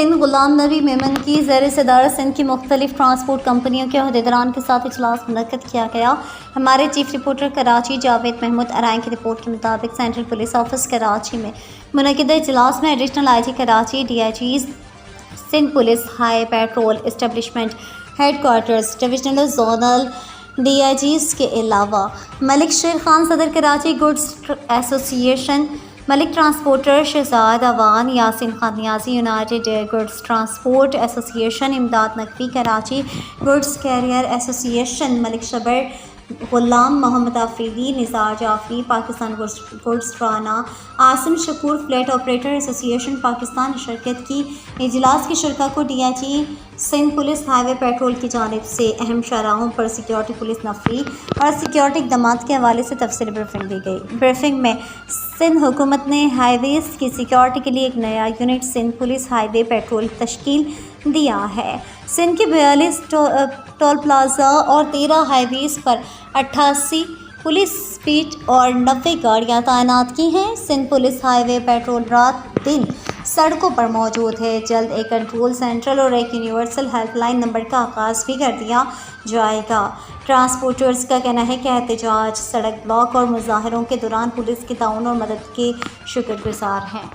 سندھ غلام نبی میمن کی زیر صدارت سندھ کی مختلف ٹرانسپورٹ کمپنیوں کے عہدیداران کے ساتھ اجلاس منعقد کیا گیا۔ ہمارے چیف رپورٹر کراچی جاوید محمود ارائن کی رپورٹ کے مطابق سینٹرل پولیس آفس کراچی میں منعقدہ اجلاس میں additional I G Karachi, D I Gs Sindh police high patrol establishment headquarters, divisional zonal D I Gs کے علاوہ ملک شیر خان صدر کراچی گڈز ایسوسی ایشن، ملک ٹرانسپورٹر شہزاد اوان، یاسین خان نیازی یونائیٹڈ گڈز ٹرانسپورٹ ایسوسی ایشن، امداد نقوی کراچی گڈز کیریئر ایسوسی ایشن، ملک شبر، غلام محمد آفریدی، نثار جعفری، پاکستان گڈز رانا، عاصم شکور فلیٹ آپریٹر ایسوسی ایشن پاکستان نے شرکت کی۔ اجلاس کے شرکاء کو D I G Sindh police highway patrol کی جانب سے اہم شاہراہوں پر سیکیورٹی پولیس نفری اور سیکیورٹی اقدامات کے حوالے سے تفصیلی بریفنگ دی گئی۔ بریفنگ میں سندھ حکومت نے ہائی ویز کی سیکیورٹی کے لیے ایک نیا unit Sindh police highway petrol تشکیل دیا ہے۔ سندھ کے 42 ٹول پلازا اور 13 ہائی ویز پر 88 پولیس بیٹ اور 90 گاڑیاں تعینات کی ہیں۔ Sindh police highway petrol رات دن سڑکوں پر موجود ہے۔ جلد ایک کنٹرول سینٹرل اور ایک یونیورسل ہیلپ لائن نمبر کا آغاز بھی کر دیا جائے گا۔ ٹرانسپورٹرز کا کہنا ہے کہ احتجاج، سڑک بلاک اور مظاہروں کے دوران پولیس کے تعاون اور مدد کے شکر گزار ہیں۔